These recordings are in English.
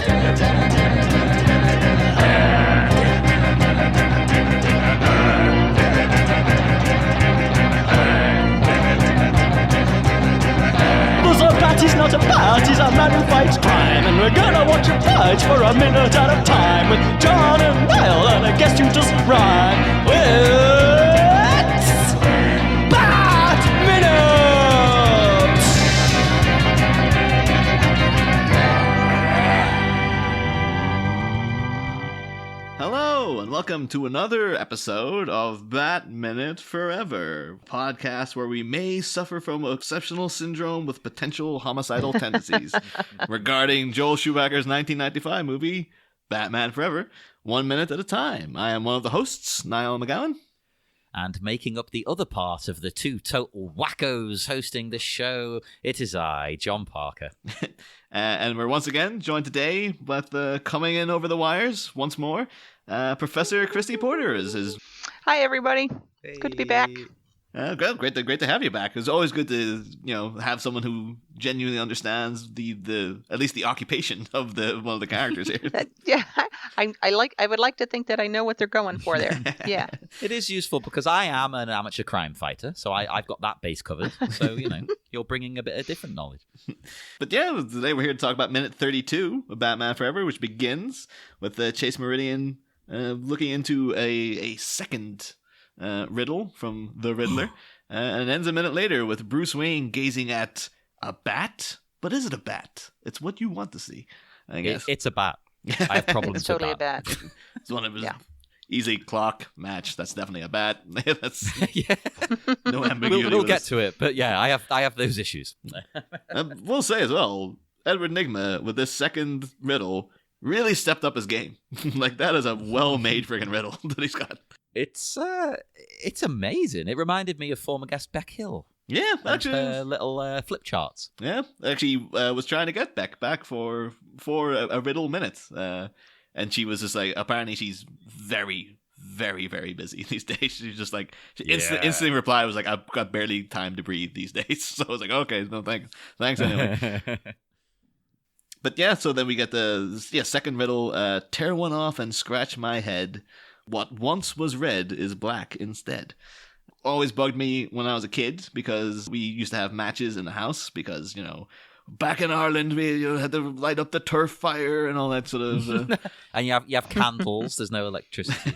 He's not a bat, he's a man who fights crime. And we're gonna watch him fight for a minute at a time. With John and Niall and a guest who doesn't rhyme. It's Bat Minute! Hello, and welcome to another episode of Bat Minute Forever, a podcast where we may suffer from exceptional syndrome with potential homicidal tendencies regarding Joel Schumacher's 1995 movie, Batman Forever, 1 minute at a time. I am one of the hosts, Niall McGowan. And making up the other part of the two total wackos hosting this show, it is I, John Parker. And we're once again joined today with coming in over the wires once more, Professor Christy Porter is. Hi, everybody. It's good to be back. Great to have you back. It's always good to have someone who genuinely understands the at least the occupation of one of the characters here. Yeah, I would like to think that I know what they're going for there. Yeah, it is useful because I am an amateur crime fighter, so I've got that base covered. So you're bringing a bit of different knowledge. But yeah, today we're here to talk about minute 32 of Batman Forever, which begins with Chase Meridian looking into a second riddle from the Riddler, and ends a minute later with Bruce Wayne gazing at a bat. But is it a bat? It's what you want to see, I guess. It's a bat. I have problems it's totally with that. a bat. It's one of his easy clock match. That's definitely a bat. That's yeah. No ambiguity. We'll get to it, but yeah, I have those issues. We'll say as well, Edward Nygma with this second riddle really stepped up his game. Like, that is a well-made friggin' riddle that he's got. It's amazing. It reminded me of former guest Beck Hill. Yeah, actually, little flip charts. Yeah, actually, was trying to get Beck back for a riddle minute, and she was just like, apparently she's very, very, very busy these days. She's just like, instantly reply was like, I've got barely time to breathe these days. So I was like, okay, no thanks anyway. But yeah, so then we get the second riddle, tear one off and scratch my head. What once was red is black instead. Always bugged me when I was a kid because we used to have matches in the house because, back in Ireland we had to light up the turf fire and all that sort of... And you have candles, there's no electricity.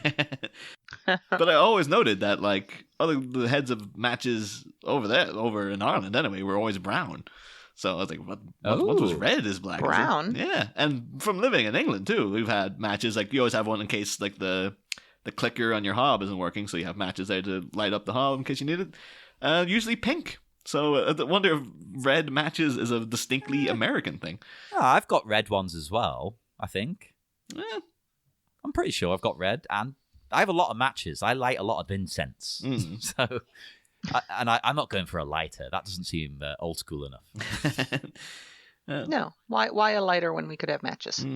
But I always noted that, like, the heads of matches over in Ireland anyway, were always brown. So I was like, what was red is black. Brown? Yeah, and from living in England, too, we've had matches, like, you always have one in case, like, the clicker on your hob isn't working, so you have matches there to light up the hob in case you need it. Usually pink. So I wonder if red matches is a distinctly American thing. Oh, I've got red ones as well, I think. Eh. I'm pretty sure I've got red, and I have a lot of matches. I light a lot of incense. So... I'm not going for a lighter. That doesn't seem old school enough. No, why a lighter when we could have matches?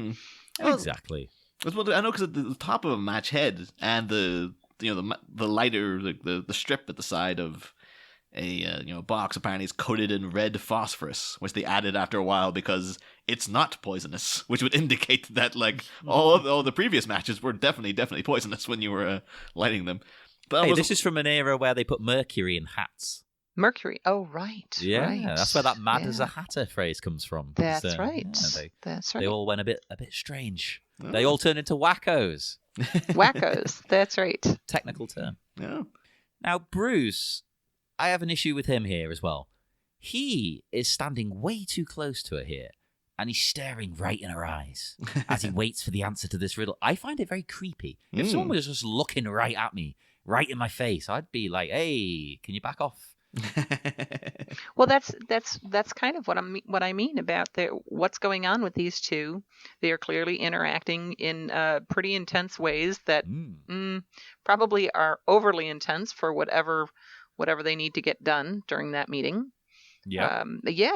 Exactly. Well, I know because at the top of a match head and the lighter, the strip at the side of a box apparently is coated in red phosphorus, which they added after a while because it's not poisonous, which would indicate that like all the previous matches were definitely poisonous when you were lighting them. But this is from an era where they put mercury in hats. Mercury. Oh, right. Yeah, right. That's where that "mad as a hatter" phrase comes from. That's right. Yeah, that's right. They all went a bit strange. Oh. They all turned into wackos. Wackos. That's right. Technical term. Yeah. Now, Bruce, I have an issue with him here as well. He is standing way too close to her here, and he's staring right in her eyes as he waits for the answer to this riddle. I find it very creepy. If someone was just looking right at me, right in my face, I'd be like, "Hey, can you back off?" Well, that's kind of what I mean about what's going on with these two. They are clearly interacting in pretty intense ways that probably are overly intense for whatever they need to get done during that meeting. Yeah,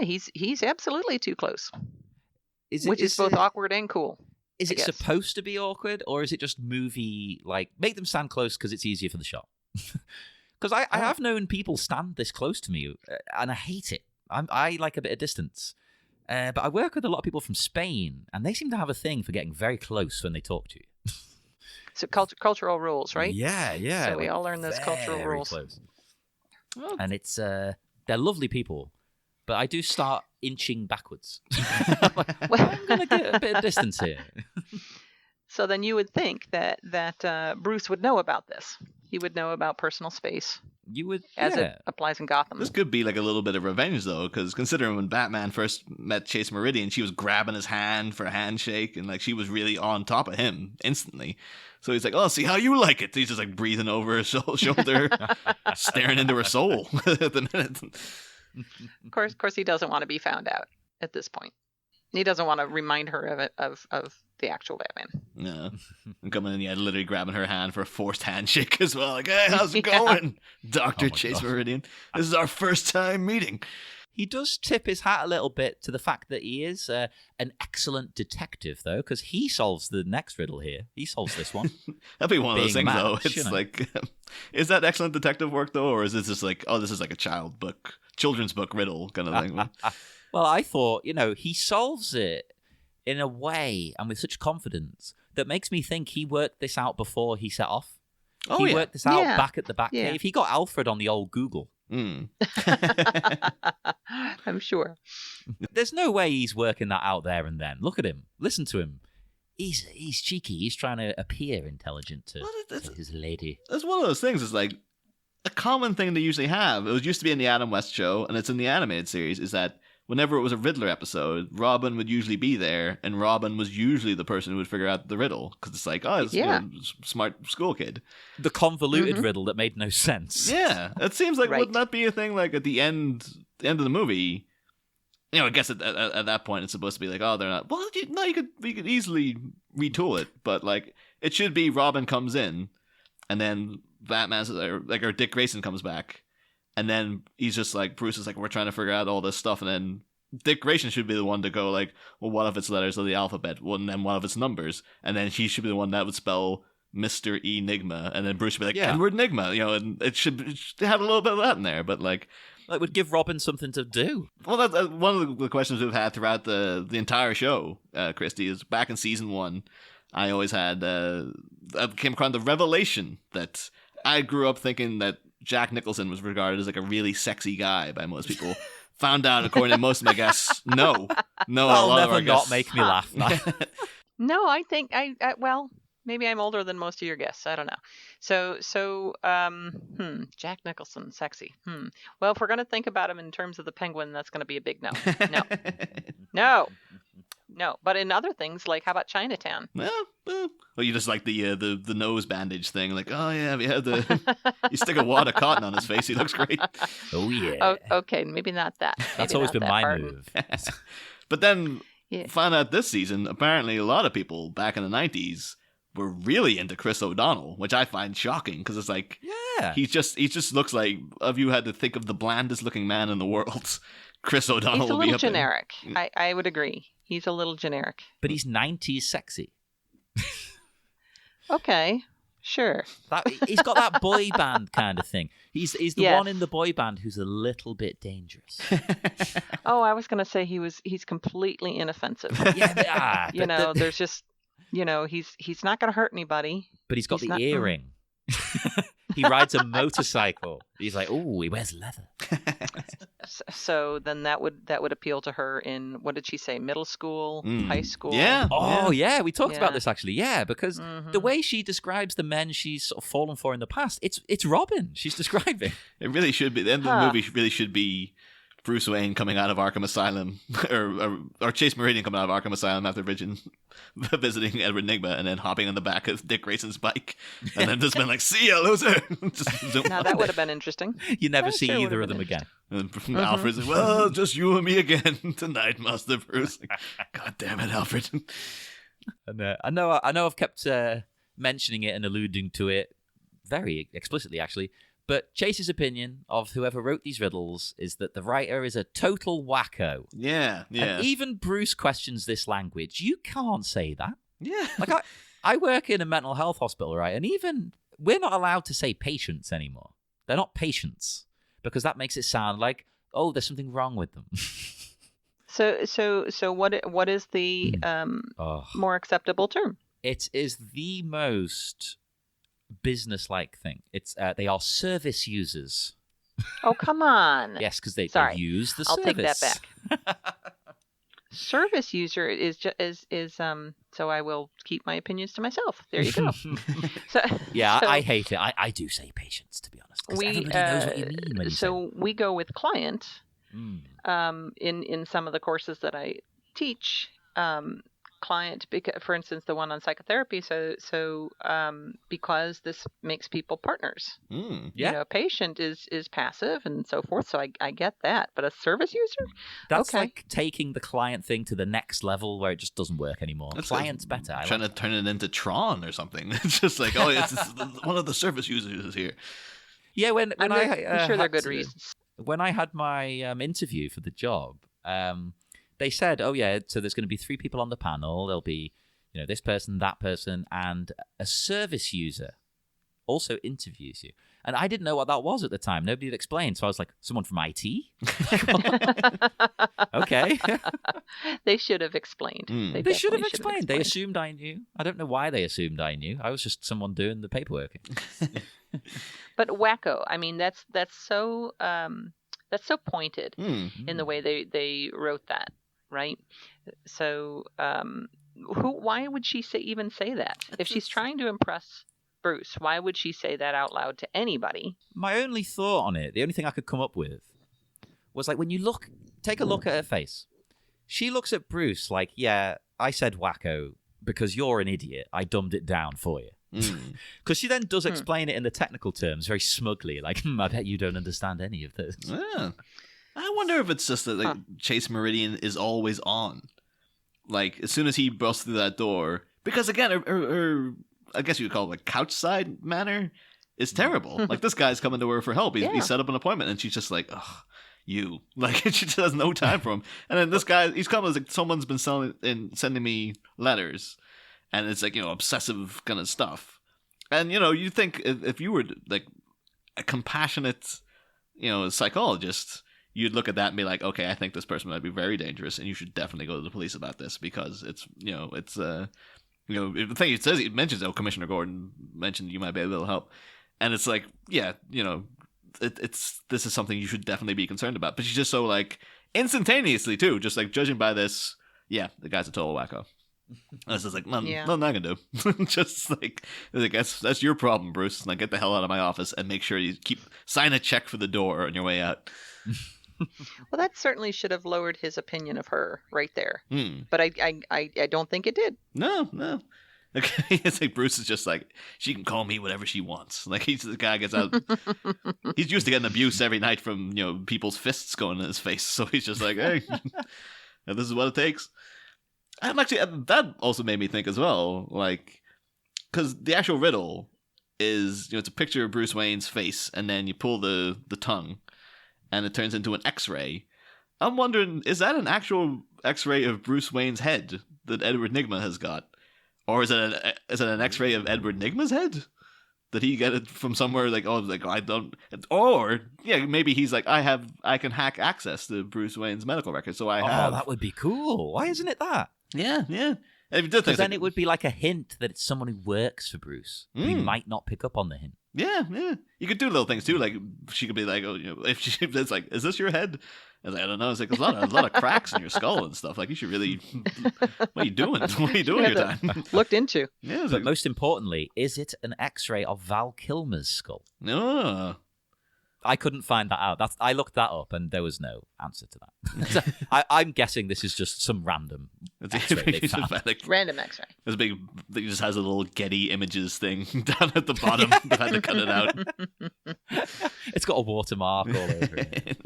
he's absolutely too close, which is both awkward and cool. Is it supposed to be awkward, or is it just movie, like, make them stand close because it's easier for the shot? Because I have known people stand this close to me, and I hate it. I like a bit of distance. But I work with a lot of people from Spain, and they seem to have a thing for getting very close when they talk to you. So cultural rules, right? Yeah. So we all learn those cultural very rules. Close. And it's they're lovely people, but I do start inching backwards. I'm going to get a bit of distance here. So then you would think that Bruce would know about this. He would know about personal space. You would, as it applies in Gotham. This could be like a little bit of revenge, though, because considering when Batman first met Chase Meridian, she was grabbing his hand for a handshake, and like she was really on top of him instantly. So he's like, "Oh, see how you like it." He's just like breathing over her shoulder, staring into her soul at the minute. Of course, he doesn't want to be found out at this point. He doesn't want to remind her of it of the actual Batman. No, and coming in, literally grabbing her hand for a forced handshake as well. Like, "Hey, how's it going, Dr. Chase Meridian? This is our first time meeting." He does tip his hat a little bit to the fact that he is an excellent detective, though, because he solves the next riddle here. He solves this one. That'd be one of those things, though. It's you know. like, is that excellent detective work, though, or is this just like, oh, this is like a children's book riddle kind of thing? Well, I thought, he solves it in a way and with such confidence that makes me think he worked this out before he set off. He worked this out back at the Batcave. He got Alfred on the old Google. Mm. I'm sure. There's no way he's working that out there and then. Look at him. Listen to him. He's cheeky. He's trying to appear intelligent to his lady. That's one of those things. It's like a common thing they usually have. It used to be in the Adam West show, and it's in the animated series, is that whenever it was a Riddler episode, Robin would usually be there, and Robin was usually the person who would figure out the riddle. Because it's like, oh, it's a smart school kid. The convoluted riddle that made no sense. Yeah. It seems like, wouldn't that be a thing, like, at the end of the movie? I guess at that point it's supposed to be like, oh, they're not. Well, you could easily retool it, but, like, it should be Robin comes in, and then Batman's, or Dick Grayson comes back. And then he's just like, Bruce is like, we're trying to figure out all this stuff. And then Dick Grayson should be the one to go like, well, what if it's letters of the alphabet? Well, and then what if it's numbers? And then he should be the one that would spell Mr. Enigma. And then Bruce should be like, Edward Nigma. And it should have a little bit of that in there. But like, it would give Robin something to do. Well, that's one of the questions we've had throughout the entire show, Christy, is back in season 1. I always had, I came across the revelation that I grew up thinking that Jack Nicholson was regarded as like a really sexy guy by most people. Found out, according to most of my guests, no. That'll never not make me laugh. No, I think well, maybe I'm older than most of your guests. I don't know. So, Jack Nicholson, sexy. Well, if we're gonna think about him in terms of the Penguin, that's gonna be a big no. No. But in other things, like how about Chinatown? Well, you just like the nose bandage thing. Like, oh yeah, you stick a wad of cotton on his face, he looks great. Oh yeah. Oh, okay, maybe not that. That's always been my move. But then, found out this season, apparently a lot of people back in the 90s were really into Chris O'Donnell, which I find shocking because it's like, he just looks like, if you had to think of the blandest looking man in the world, Chris O'Donnell will be up there. He's a little generic. I would agree. He's a little generic. But he's 90s sexy. Okay, sure. He's got that boy band kind of thing. He's the one in the boy band who's a little bit dangerous. Oh, I was going to say he's completely inoffensive. There's just, he's not going to hurt anybody. But he's got the earring. He rides a motorcycle. He's like, oh, he wears leather. So then that would appeal to her in, what did she say, middle school, high school? Yeah. Oh, yeah. We talked about this actually. Yeah, because the way she describes the men she's sort of fallen for in the past, it's Robin she's describing. It really should be. The end of the movie really should be Bruce Wayne coming out of Arkham Asylum, or Chase Meridian coming out of Arkham Asylum after visiting Edward Nigma, and then hopping on the back of Dick Grayson's bike, and then just been like, "See ya, loser." Now that would have been interesting. You never see either of them again. And Alfred's like, "Well, just you and me again tonight, Master Bruce." Like, God damn it, Alfred. And I know I've kept mentioning it and alluding to it very explicitly, actually. But Chase's opinion of whoever wrote these riddles is that the writer is a total wacko. Yeah. And even Bruce questions this language. You can't say that. Yeah. Like, I work in a mental health hospital, right? And even we're not allowed to say patients anymore. They're not patients because that makes it sound like, oh, there's something wrong with them. So what is the more acceptable term? It is the most business-like thing. It's they are service users. Oh, come on. Yes, because they use the I'll service. take that back. Service user is so I will keep my opinions to myself. There you go. Yeah, I hate it. I do say patients, to be honest, because everybody knows what you mean when you say we go with client in some of the courses that I teach. Client, for instance, the one on psychotherapy. So because this makes people partners. Yeah, patient is passive and so forth. So I get that, but a service user, that's like taking the client thing to the next level where it just doesn't work anymore. That's client's better. Trying to turn it into Tron or something. It's just like, oh, it's one of the service users is here. Yeah, when I'm sure there are good reasons. When I had my interview for the job, they said, oh, yeah, so there's going to be 3 people on the panel. There'll be, this person, that person, and a service user also interviews you. And I didn't know what that was at the time. Nobody had explained. So I was like, someone from IT? Okay. They should have explained. They should have explained. They assumed I knew. I don't know why they assumed I knew. I was just someone doing the paperwork. But wacko, I mean, that's so pointed in the way they wrote that. Right. So, why would she even say that? If she's trying to impress Bruce, why would she say that out loud to anybody? My only thought on it, the only thing I could come up with, was like when you take a look at her face. She looks at Bruce like, yeah, I said wacko because you're an idiot. I dumbed it down for you. Because she then does explain it in the technical terms very smugly, like, I bet you don't understand any of this. Yeah. I wonder if it's just that Chase Meridian is always on. Like, as soon as he busts through that door, because again, her I guess you would call it a couch side manner is terrible. Like, this guy's coming to her for help. He set up an appointment, and she's just like, ugh, you. Like, she just has no time for him. And then this guy, he's coming like, someone's been sending me letters, and it's like, obsessive kind of stuff. And, you think if you were like a compassionate, psychologist, you'd look at that and be like, okay, I think this person might be very dangerous, and you should definitely go to the police about this because it's, the thing it says, it mentions, Commissioner Gordon mentioned you might be able to help, and it's like, yeah, this is something you should definitely be concerned about. But she's just so like instantaneously too, just like judging by this, yeah, the guy's a total wacko. And it's just like, nothing I can do. Just like that's your problem, Bruce. Like, get the hell out of my office and make sure you sign a check for the door on your way out. Well, that certainly should have lowered his opinion of her right there. But I don't think it did. No. Okay, it's like Bruce is just like, she can call me whatever she wants. Like, the guy gets out. He's used to getting abuse every night from people's fists going in his face. So he's just like, hey, this is what it takes. And actually, that also made me think as well, like, because the actual riddle is, it's a picture of Bruce Wayne's face, and then you pull the tongue, and it turns into an X-ray. I'm wondering, is that an actual X-ray of Bruce Wayne's head that Edward Nygma has got? Or is it an X-ray of Edward Nygma's head? Did he get it from somewhere I don't... Or, yeah, maybe he's like, I can hack access to Bruce Wayne's medical records, so I have... Oh, that would be cool. Why isn't it that? Yeah. Because then it would be like a hint that it's someone who works for Bruce. But he might not pick up on the hint. Yeah. You could do little things too. Like, she could be like, if it's like, is this your head? I was like, I don't know. It's like, there's a lot of cracks in your skull and stuff. Like, you should really, what are you doing? What are you doing with your time? Looked into. Yeah. But most importantly, is it an X-ray of Val Kilmer's skull? No. I couldn't find that out. I looked that up, and there was no answer to that. So I'm guessing this is just some random X-ray they found. Random X-ray. There's a big, it just has a little Getty Images thing down at the bottom. They had to cut it out. It's got a watermark all over it.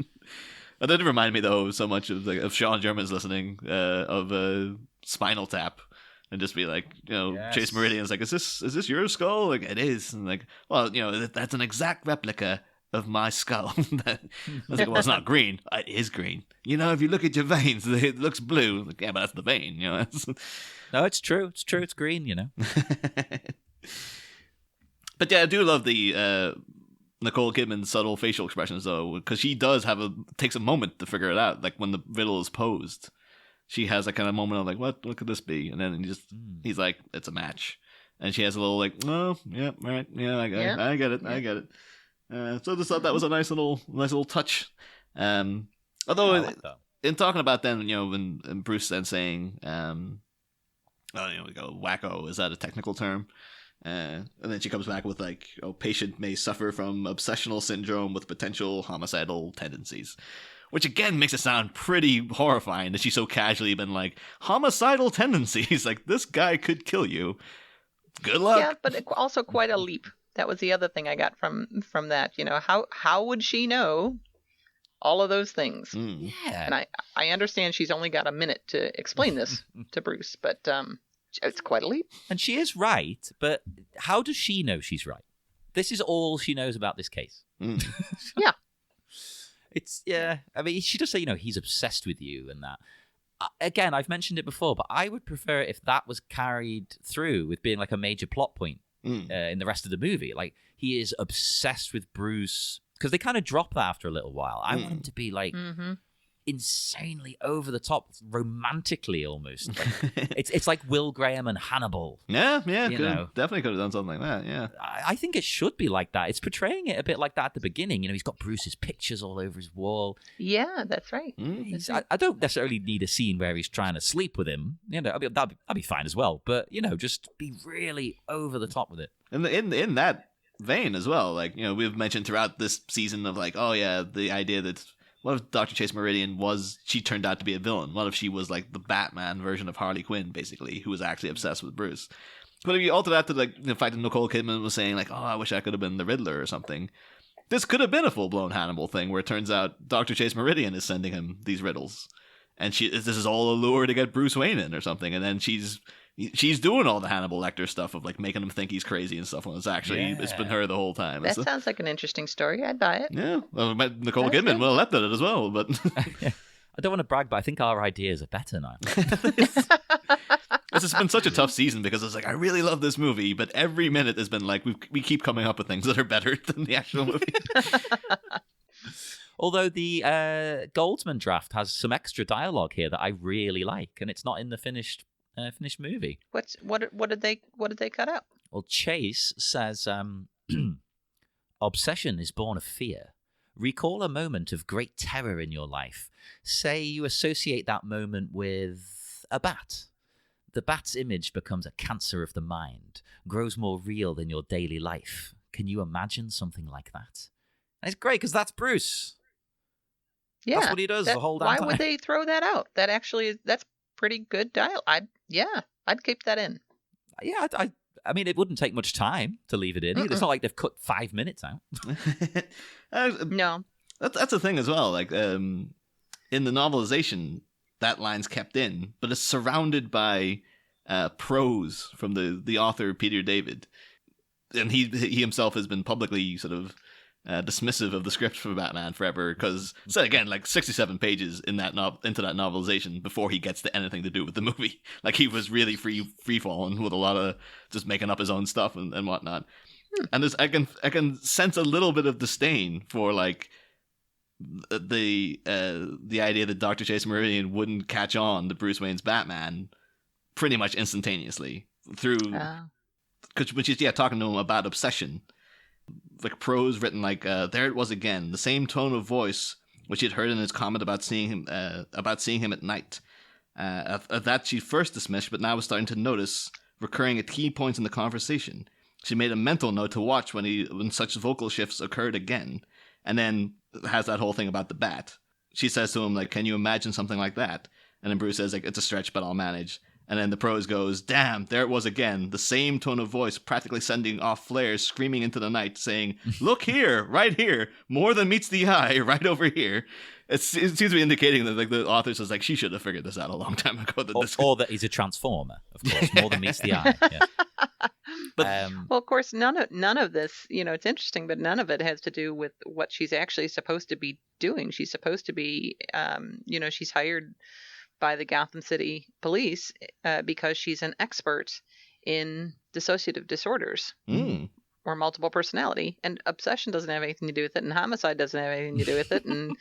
That did remind me, though, so much of Sean German's listening of Spinal Tap. And just be like, yes. Chase Meridian's like, is this your skull? Like, it is. And like, well, that's an exact replica of my skull. I was like, well, it's not green. It is green. If you look at your veins, it looks blue. Like, yeah, but that's the vein. No, it's true. It's true. It's green. But yeah, I do love the Nicole Kidman's subtle facial expressions, though, because she does takes a moment to figure it out. Like when the riddle is posed, she has a kind of moment of like, what could this be? And then he's like, it's a match. And she has a little like, oh, yeah, all right, yeah, I get it, I get it. So I just thought that was a nice little touch. Although in talking about then, when Bruce then saying, we go, wacko, is that a technical term? And then she comes back with like, patient may suffer from obsessional syndrome with potential homicidal tendencies. Which again makes it sound pretty horrifying that she's so casually been like, homicidal tendencies, like this guy could kill you. Good luck. Yeah, but also quite a leap. That was the other thing I got from that. How would she know all of those things? Yeah. And I understand she's only got a minute to explain this to Bruce, but it's quite a leap. And she is right, but how does she know she's right? This is all she knows about this case. Yeah. I mean, she does say, he's obsessed with you and that. Again, I've mentioned it before, but I would prefer if that was carried through with being like a major plot point in the rest of the movie. Like, he is obsessed with Bruce, because they kind of drop that after a little while. I want him to be like insanely over the top, romantically almost. Like, it's like Will Graham and Hannibal. Yeah, definitely could have done something like that. Yeah, I think it should be like that. It's portraying it a bit like that at the beginning. He's got Bruce's pictures all over his wall. Yeah, that's right. I don't necessarily need a scene where he's trying to sleep with him. That'd be fine as well. But just be really over the top with it. And in that vein as well, like we've mentioned throughout this season of like, oh yeah, the idea that. What if Dr. Chase Meridian she turned out to be a villain? What if she was like the Batman version of Harley Quinn, basically, who was actually obsessed with Bruce? But if you alter that to like the fact that Nicole Kidman was saying like, oh, I wish I could have been the Riddler or something. This could have been a full-blown Hannibal thing where it turns out Dr. Chase Meridian is sending him these riddles. And this is all a lure to get Bruce Wayne in or something. And then she's doing all the Hannibal Lecter stuff of like making him think he's crazy and stuff when it's actually it's been her the whole time. That sounds like an interesting story. I'd buy it. Yeah, well, Nicole Kidman will have done it as well, but I don't want to brag, but I think our ideas are better now. This has been such a tough season because it's like I really love this movie, but every minute has been like we keep coming up with things that are better than the actual movie. Although the Goldsman draft has some extra dialogue here that I really like, and it's not in the finished movie. What did they cut out? Well, Chase says, obsession is born of fear. Recall a moment of great terror in your life. Say you associate that moment with a bat. The bat's image becomes a cancer of the mind, grows more real than your daily life. Can you imagine something like that? And it's great because that's Bruce. Yeah, that's what he does the whole damn time. Why would they throw that out? That's pretty good dialogue. I'd keep that in. Yeah, I mean, it wouldn't take much time to leave it in. It's not like they've cut 5 minutes out. No. That's the thing as well. Like, in the novelization, that line's kept in, but it's surrounded by prose from the author, Peter David. And he himself has been publicly sort of dismissive of the script for Batman Forever because, so again, like 67 pages in into that novelization before he gets to anything to do with the movie. Like he was really free falling with a lot of just making up his own stuff and whatnot. And I can sense a little bit of disdain for like the idea that Dr. Chase Meridian wouldn't catch on to Bruce Wayne's Batman pretty much instantaneously through because when she's talking to him about obsession. Like prose written like there it was again, the same tone of voice which he'd heard in his comment about seeing him at night. That she first dismissed, but now was starting to notice recurring at key points in the conversation. She made a mental note to watch when such vocal shifts occurred again, and then has that whole thing about the bat. She says to him like, "Can you imagine something like that?" And then Bruce says like, "It's a stretch, but I'll manage." And then the prose goes, "Damn, there it was again, the same tone of voice practically sending off flares screaming into the night saying, 'Look here, right here, more than meets the eye, right over here.'" It seems to be indicating that like the author says like she should have figured this out a long time ago. Or that he's a transformer, of course, more than meets the eye. Yeah. But well, of course, none of this, it's interesting, but none of it has to do with what she's actually supposed to be doing. She's supposed to be, she's hired by the Gotham City Police because she's an expert in dissociative disorders or multiple personality, and obsession doesn't have anything to do with it, and homicide doesn't have anything to do with it, and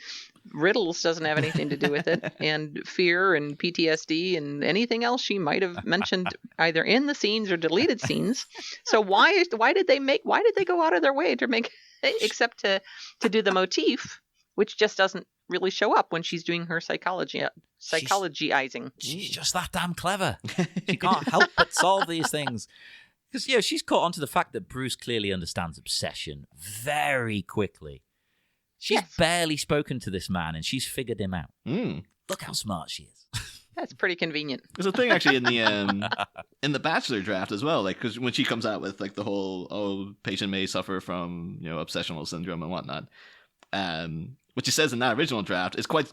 riddles doesn't have anything to do with it, and fear and PTSD and anything else she might have mentioned either in the scenes or deleted scenes. So why did they go out of their way to make, except to do the motif, which just doesn't really show up when she's doing her psychologizing. She's just that damn clever. She can't help but solve these things. Because, she's caught on to the fact that Bruce clearly understands obsession very quickly. She's barely spoken to this man, and she's figured him out. Look how smart she is. That's pretty convenient. There's a thing actually in the Bachelor draft as well, like because when she comes out with like the whole patient may suffer from obsessional syndrome and whatnot, what she says in that original draft is quite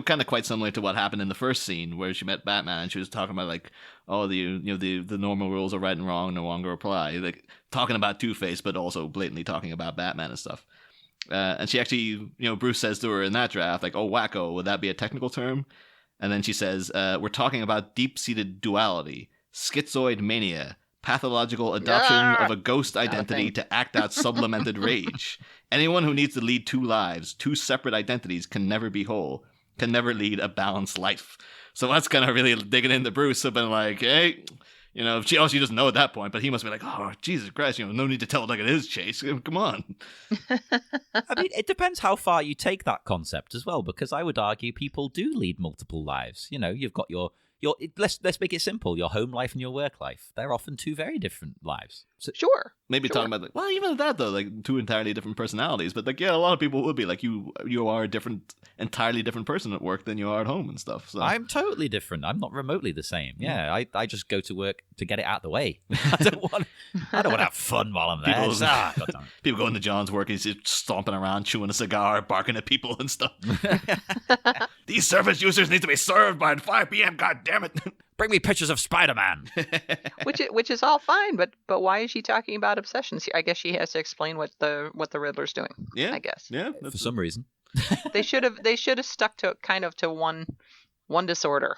kind of quite similar to what happened in the first scene where she met Batman and she was talking about like the normal rules of right and wrong no longer apply, like talking about Two-Face but also blatantly talking about Batman and stuff. And she actually, Bruce says to her in that draft, like, "Oh, wacko, would that be a technical term?" And then she says, "We're talking about deep-seated duality, schizoid mania, pathological adoption of a ghost identity to act out sublimated rage. Anyone who needs to lead two lives, two separate identities, can never be whole, can never lead a balanced life." So that's kind of really digging into Bruce. I've been like, hey... she doesn't know at that point, but he must be like, "Oh, Jesus Christ, no need to tell it like it is, Chase. Come on." I mean, it depends how far you take that concept as well, because I would argue people do lead multiple lives. You've got your let's make it simple. Your home life and your work life. They're often two very different lives. So, sure. Maybe talking about even that though, like two entirely different personalities. But like, a lot of people would be like, you are a entirely different person at work than you are at home and stuff. So I'm totally different. I'm not remotely the same. Yeah, I just go to work to get it out of the way. I don't want to have fun while I'm there. People going to John's work and he's just stomping around, chewing a cigar, barking at people and stuff. These service users need to be served by 5 p.m. God damn it! Bring me pictures of Spider-Man. which is all fine, but why is she talking about obsessions? I guess she has to explain what the Riddler's doing. Yeah, I guess. Yeah, for some reason. They should have stuck to one disorder,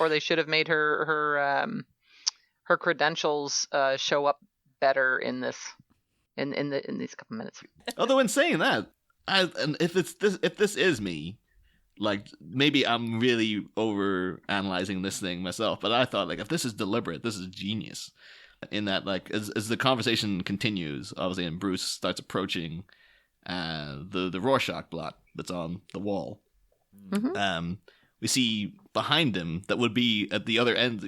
or they should have made her credentials show up better in these couple minutes. Although in saying that, if this is me. Like, maybe I'm really over-analyzing this thing myself, but I thought, like, if this is deliberate, this is genius. In that, like, as the conversation continues, obviously, and Bruce starts approaching the Rorschach blot that's on the wall, we see behind him, that would be at the other end,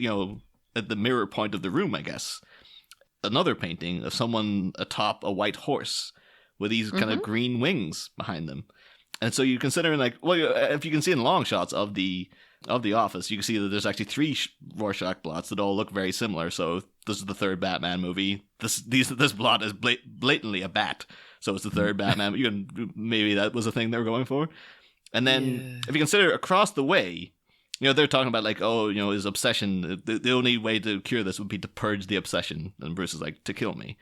at the mirror point of the room, I guess, another painting of someone atop a white horse with these kind of green wings behind them. And so you consider, like, if you can see in long shots of the office, you can see that there's actually 3 Rorschach blots that all look very similar. So this is the third Batman movie. This blot is blatantly a bat. So it's the third Batman. Maybe that was a thing they were going for. And then if you consider across the way, they're talking about like, his obsession. The only way to cure this would be to purge the obsession. And Bruce is like, to kill me.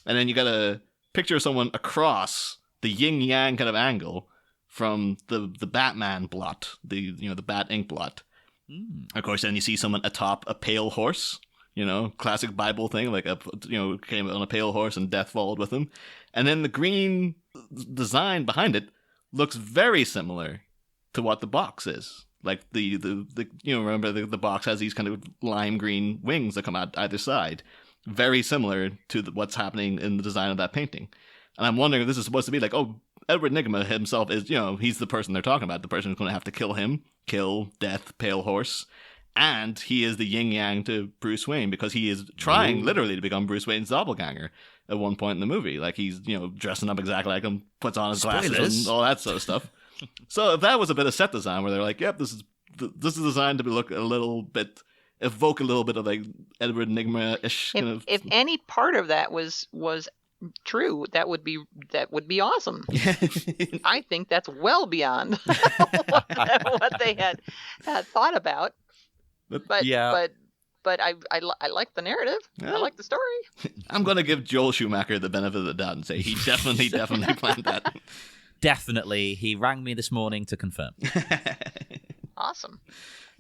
And then you got a picture of someone across the yin yang kind of angle from the Batman blot, the Bat ink blot. Of course, then you see someone atop a pale horse, classic Bible thing, like came on a pale horse and death followed with him. And then the green design behind it looks very similar to what the box is. Like the remember the box has these kind of lime green wings that come out either side, very similar to what's happening in the design of that painting. And I'm wondering if this is supposed to be like, Edward Nygma himself is, he's the person they're talking about, the person who's going to have to kill him, death, pale horse, and he is the yin-yang to Bruce Wayne because he is trying literally to become Bruce Wayne's doppelganger at one point in the movie. Like he's, dressing up exactly like him, puts on his glasses and all that sort of stuff. So if that was a bit of set design where they're like, yep, this is designed to look a little bit, evoke a little bit of like Edward Nygma-ish kind of. If any part of that was true, that would be awesome. I think that's well beyond what they had thought about. But I like the narrative. Yeah. I like the story. I'm gonna give Joel Schumacher the benefit of the doubt and say he definitely planned that. Definitely, he rang me this morning to confirm. Awesome.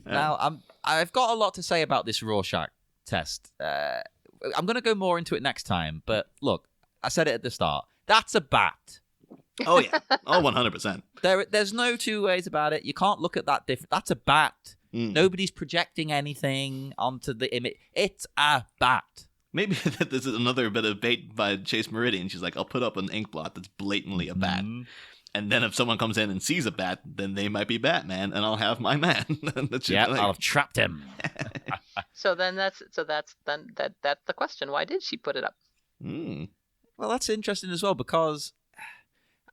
Now I've got a lot to say about this Rorschach test. I'm going to go more into it next time, but look, I said it at the start. That's a bat. Oh yeah. Oh, 100%. There's no two ways about it. You can't look at that different. That's a bat. Nobody's projecting anything onto the image. It's a bat. Maybe this is another bit of bait by Chase Meridian. She's like, I'll put up an ink blot that's blatantly a bat. And then if someone comes in and sees a bat, then they might be Batman, and I'll have my man. Yeah, I'll have trapped him. So that's the question. Why did she put it up? Well, that's interesting as well, because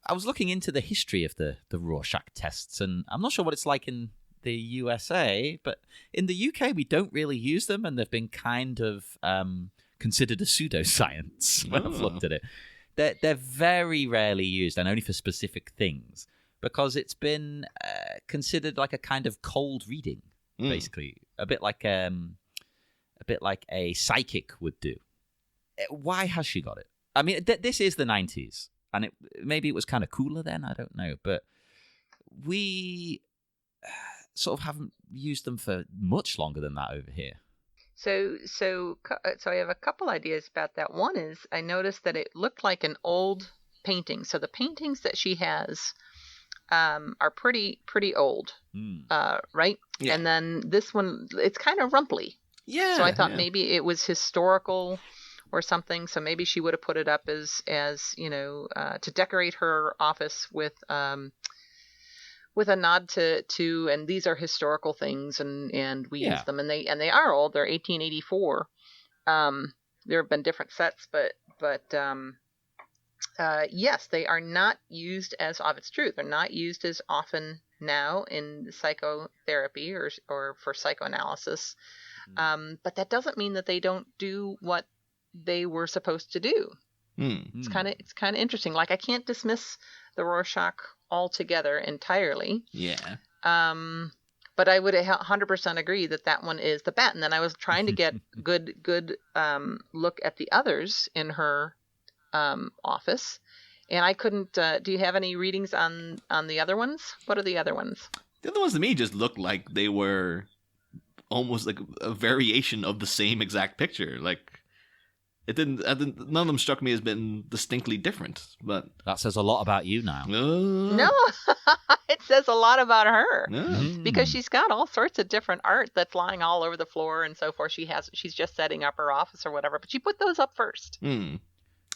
I was looking into the history of the Rorschach tests, and I'm not sure what it's like in the USA, but in the UK we don't really use them, and they've been kind of considered a pseudoscience when I've looked at it. They're very rarely used, and only for specific things, because it's been considered like a kind of cold reading, basically, a bit like a psychic would do. Why has she got it? I mean, this is the 90s, and maybe it was kind of cooler then. I don't know, but we sort of haven't used them for much longer than that over here. So I have a couple ideas about that. One is I noticed that it looked like an old painting. So the paintings that she has are pretty old, right? Yeah. And then this one, it's kind of rumply. Yeah. So I thought maybe it was historical or something. So maybe she would have put it up as to decorate her office with a nod to and these are historical things, and we use them, and they are old. They're 1884. There have been different sets, but yes, they are not used as often. It's true, they're not used as often now in psychotherapy or for psychoanalysis. But that doesn't mean that they don't do what they were supposed to do. It's kind of interesting. Like, I can't dismiss the Rorschach altogether entirely. Yeah. But I would 100% agree that one is the bat. And then I was trying to get good look at the others in her office, and I couldn't. Do you have any readings on the other ones? What are the other ones? The other ones to me just looked like they were almost like a variation of the same exact picture. Like, it didn't. None of them struck me as being distinctly different. But that says a lot about you now. No, it says a lot about her because she's got all sorts of different art that's lying all over the floor and so forth. She's just setting up her office or whatever, but she put those up first.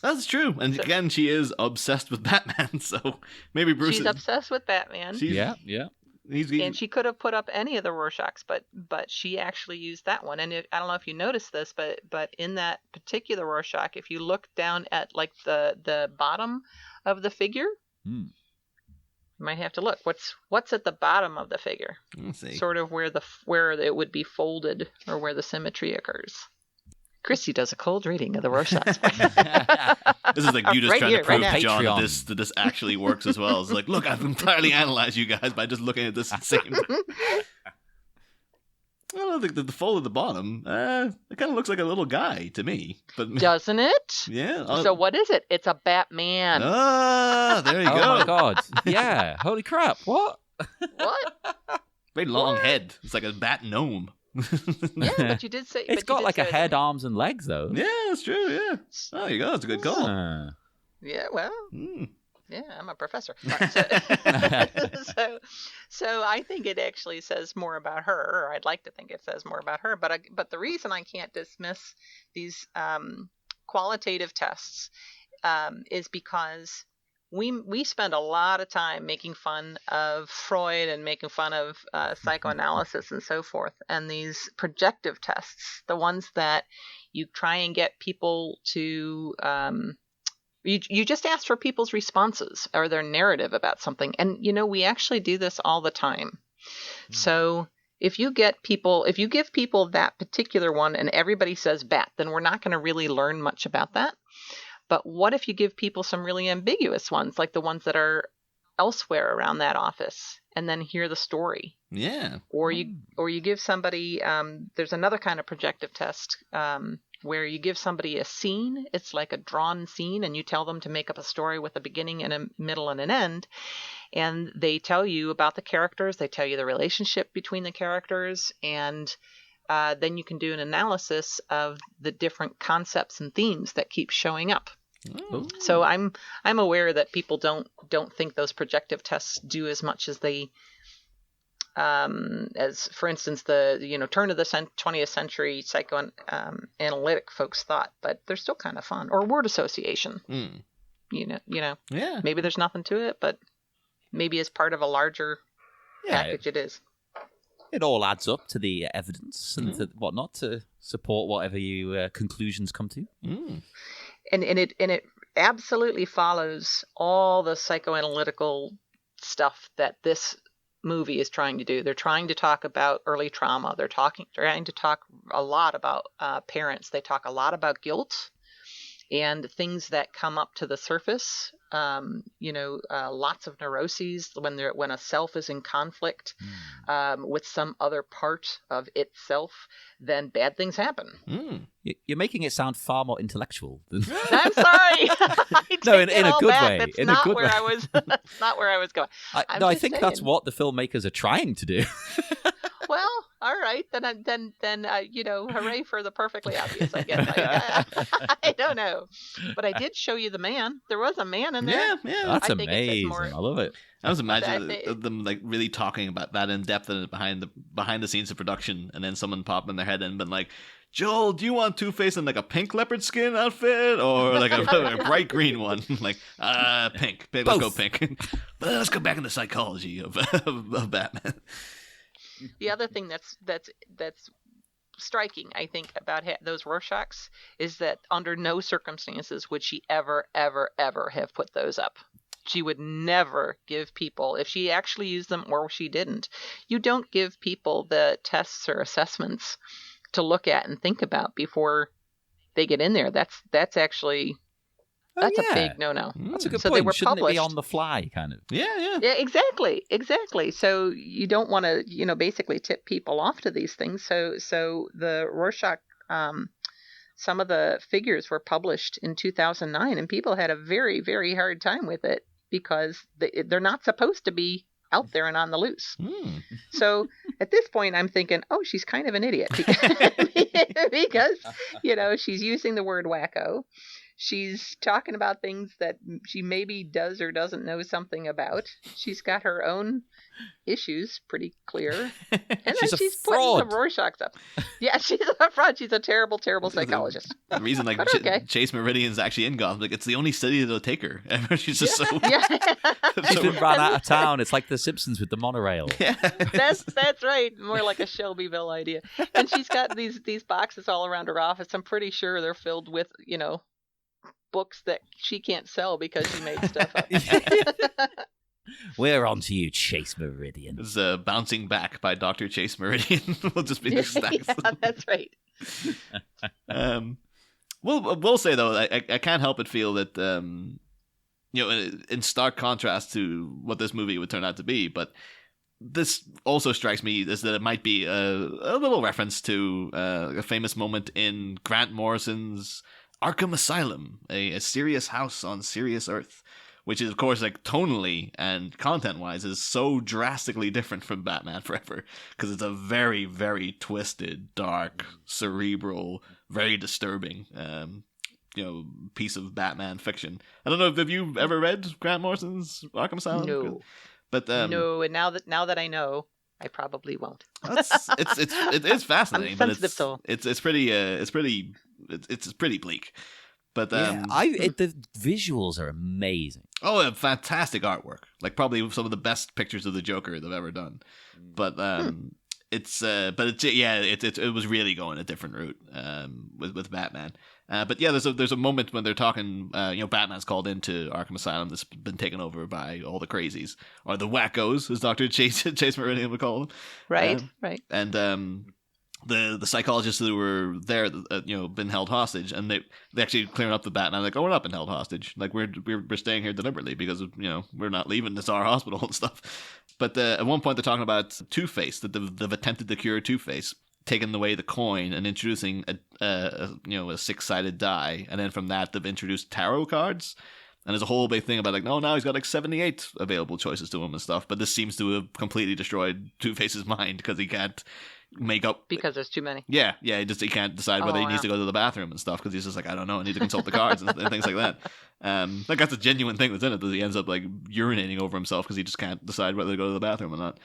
That's true. And again, she is obsessed with Batman, so maybe Bruce. She's obsessed with Batman. Yeah. And she could have put up any of the Rorschachs, but she actually used that one. And I don't know if you noticed this, but in that particular Rorschach, if you look down at like the bottom of the figure, you might have to look. What's at the bottom of the figure? Let's see. Sort of where it would be folded or where the symmetry occurs. Christy does a cold reading of the Rorschach. This is like you just right trying here, to prove right to John Patreon. that this actually works as well. It's like, look, I've entirely analyzed you guys by just looking at this same. Well, the fold at the bottom, it kind of looks like a little guy to me. But doesn't it? Yeah. So what is it? It's a Batman. Ah, there you go. Oh my god! Yeah. Holy crap! What? What? Very long head. It's like a bat gnome. Yeah, but you did say It's got like a head, arms, and legs, though. Yeah, that's true. Yeah. Oh, there you go. That's a good call. Yeah. Well. Yeah, I'm a professor. So I think it actually says more about her, or I'd like to think it says more about her. But the reason I can't dismiss these qualitative tests is because we spend a lot of time making fun of Freud and making fun of psychoanalysis and so forth. And these projective tests, the ones that you try and get people to you just ask for people's responses or their narrative about something. And, we actually do this all the time. So if you give people that particular one and everybody says bat, then we're not going to really learn much about that. But what if you give people some really ambiguous ones, like the ones that are elsewhere around that office, and then hear the story? Yeah. Or you give somebody, there's another kind of projective test where you give somebody a scene. It's like a drawn scene, and you tell them to make up a story with a beginning and a middle and an end. And they tell you about the characters. They tell you the relationship between the characters, and then you can do an analysis of the different concepts and themes that keep showing up. So I'm aware that people don't think those projective tests do as much as they as, for instance, the turn of the 20th century psychoanalytic folks thought, but they're still kind of fun. Or word association. Yeah. Maybe there's nothing to it, but maybe as part of a larger package, it is. It all adds up to the evidence and to whatnot to support whatever you conclusions come to. And it absolutely follows all the psychoanalytical stuff that this movie is trying to do. They're trying to talk about early trauma. They're trying to talk a lot about parents. They talk a lot about guilt and things that come up to the surface. Lots of neuroses when a self is in conflict with some other part of itself, then bad things happen. You're making it sound far more intellectual than. I'm sorry. No, in a good way. That's in not a good where way. I was. That's not where I was going. I think that's what the filmmakers are trying to do. Well, all right, then, hooray for the perfectly obvious, I guess. I don't know, but I did show you the man. There was a man in there. Yeah. That's amazing. I love it. I was imagining them like really talking about that in depth and behind the scenes of production, and then someone popped in their head and been like, "Joel, do you want Two-Face in like a pink leopard skin outfit or like a bright green one?" Like, pink. Let's go pink. But let's go back into psychology of Batman. The other thing that's striking, I think, about those Rorschachs is that under no circumstances would she ever, ever, ever have put those up. She would never give people, if she actually used them or she didn't, you don't give people the tests or assessments to look at and think about before they get in there. That's actually... That's a big no-no. That's a good so point. They were Shouldn't published. it be on the fly, kind of? Yeah, exactly. So you don't want to, basically tip people off to these things. So the Rorschach, some of the figures were published in 2009, and people had a very, very hard time with it because they're not supposed to be out there and on the loose. So at this point, I'm thinking, oh, she's kind of an idiot because she's using the word wacko. She's talking about things that she maybe does or doesn't know something about. She's got her own issues pretty clear. And she's then she's a fraud. putting some Rorschachs up. Yeah, she's a fraud. She's a terrible, terrible psychologist. The reason Chase Meridian's actually in Gotham, like it's the only city that'll take her. She's just She's been run out of town. It's like The Simpsons with the monorail. Yeah. That's right. More like a Shelbyville idea. And she's got these boxes all around her office. I'm pretty sure they're filled with, books that she can't sell because she made stuff up. We're on to you, Chase Meridian. This is Bouncing Back by Dr. Chase Meridian. We'll just be next stacks. Yeah, that's right. We'll say, though, I can't help but feel that, in stark contrast to what this movie would turn out to be, but this also strikes me as that it might be a little reference to a famous moment in Grant Morrison's Arkham Asylum, a serious house on serious Earth, which is, of course, like tonally and content-wise is so drastically different from Batman Forever, because it's a very, very twisted, dark, cerebral, very disturbing, piece of Batman fiction. I don't know, have you ever read Grant Morrison's Arkham Asylum? No. But no, and now that I know, I probably won't. It is fascinating, but it's pretty bleak. But the visuals are amazing. Oh, a fantastic artwork! Like probably some of the best pictures of the Joker they've ever done. But it was really going a different route with Batman. But yeah, there's a moment when they're talking. Batman's called into Arkham Asylum that's been taken over by all the crazies or the wackos, as Dr. Chase Meridian would call them. Right. And the psychologists who were there, been held hostage, and they actually clearing up the Batman, like, oh, we're not been held hostage, like we're staying here deliberately because we're not leaving this our hospital and stuff. But at one point they're talking about Two-Face, that they've attempted to cure Two-Face, taking away the coin and introducing a six-sided die, and then from that they've introduced tarot cards. And there's a whole big thing about like, no, now he's got like 78 available choices to him and stuff. But this seems to have completely destroyed Two-Face's mind because he can't make up because there's too many. Yeah, he can't decide whether he needs to go to the bathroom and stuff because he's just like, I don't know, I need to consult the cards and things like that. Like that's a genuine thing that's in it, that he ends up like urinating over himself because he just can't decide whether to go to the bathroom or not.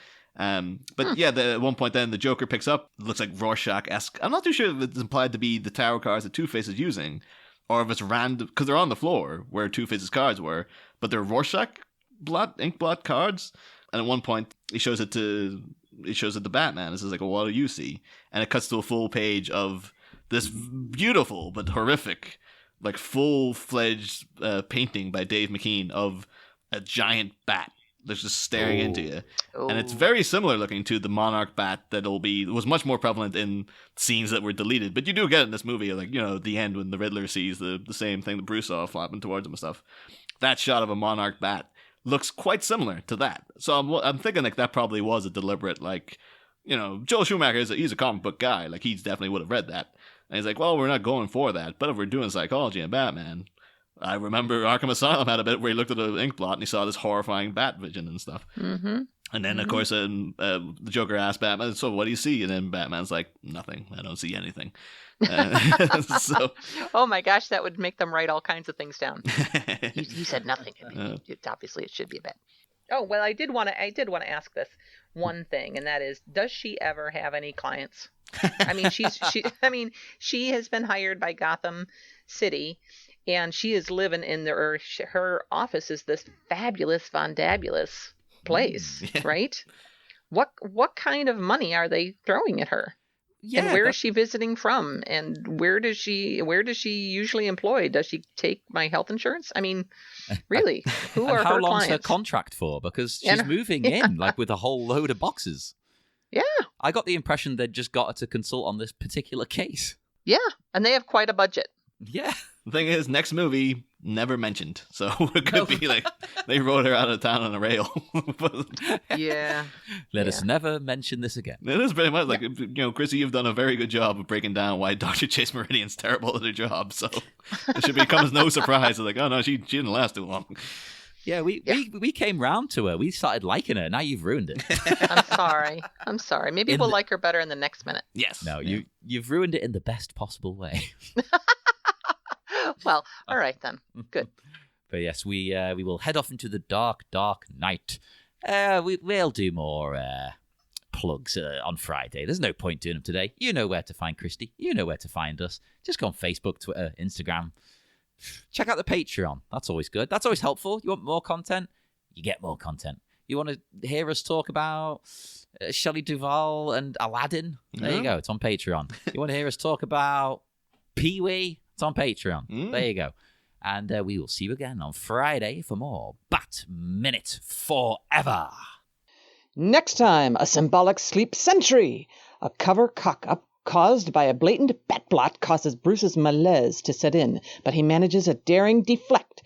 But at one point then the Joker picks up, looks like Rorschach-esque. I'm not too sure if it's implied to be the tarot cards that Two-Face is using, or if it's random, because they're on the floor where Two-Face's cards were, but they're Rorschach ink blot cards. And at one point he shows it to Batman. This is like, well, what do you see? And it cuts to a full page of this beautiful but horrific, like full-fledged painting by Dave McKean of a giant bat that's just staring into you. And it's very similar looking to the Monarch bat that was much more prevalent in scenes that were deleted. But you do get it in this movie, like, you know, the end when the Riddler sees the same thing that Bruce saw flapping towards him and stuff. That shot of a Monarch bat looks quite similar to that. So I'm thinking like that probably was a deliberate, like, you know, Joel Schumacher he's a comic book guy. Like, he definitely would have read that. And he's like, well, we're not going for that. But if we're doing psychology in Batman, I remember Arkham Asylum had a bit where he looked at an ink blot and he saw this horrifying bat vision and stuff. Mm-hmm. And then, of course, the Joker asked Batman, so what do you see? And then Batman's like, nothing. I don't see anything. So, oh my gosh, that would make them write all kinds of things down. You said nothing. Obviously, it should be a bat. Oh, well, I did want to ask this one thing, and that is, does she ever have any clients? I mean, she has been hired by Gotham City, and she is living in her office is this fabulous Vondabulous place, right? What kind of money are they throwing at her? Yeah, and where is she visiting from? And where does she usually employ? Does she take my health insurance? I mean, really, who are her clients? How long's her contract for? Because she's moving in like with a whole load of boxes. Yeah. I got the impression they'd just got her to consult on this particular case. Yeah, and they have quite a budget. Yeah. The thing is, next movie never mentioned, so it could be like they rode her out of town on a rail. Yeah. Let us never mention this again. It is pretty much like, you know, Chrissy, you've done a very good job of breaking down why Dr. Chase Meridian's terrible at her job, so it should become as no surprise. Like, oh no, she didn't last too long. Yeah, we came round to her. We started liking her. Now you've ruined it. I'm sorry. Maybe we'll like her better in the next minute. Yes. No, you've ruined it in the best possible way. Well, all right then. Good. But yes, we will head off into the dark, dark night. We'll do more plugs on Friday. There's no point doing them today. You know where to find Christy. You know where to find us. Just go on Facebook, Twitter, Instagram. Check out the Patreon. That's always good. That's always helpful. You want more content? You get more content. You want to hear us talk about Shelley Duvall and Aladdin? There you go. It's on Patreon. You want to hear us talk about Pee-wee? It's on Patreon. There you go. And we will see you again on Friday for more Bat Minute Forever. Next time, a symbolic sleep century. A cover cock-up caused by a blatant bat blot causes Bruce's malaise to set in, but he manages a daring deflect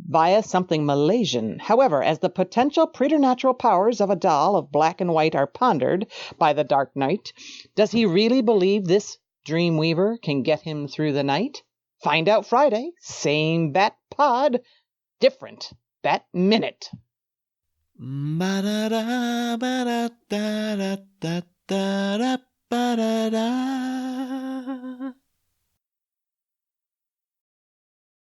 via something Malaysian. However, as the potential preternatural powers of a doll of black and white are pondered by the Dark Knight, does he really believe this Dreamweaver can get him through the night? Find out Friday. Same Bat Pod, different Bat Minute. Ba-da-da,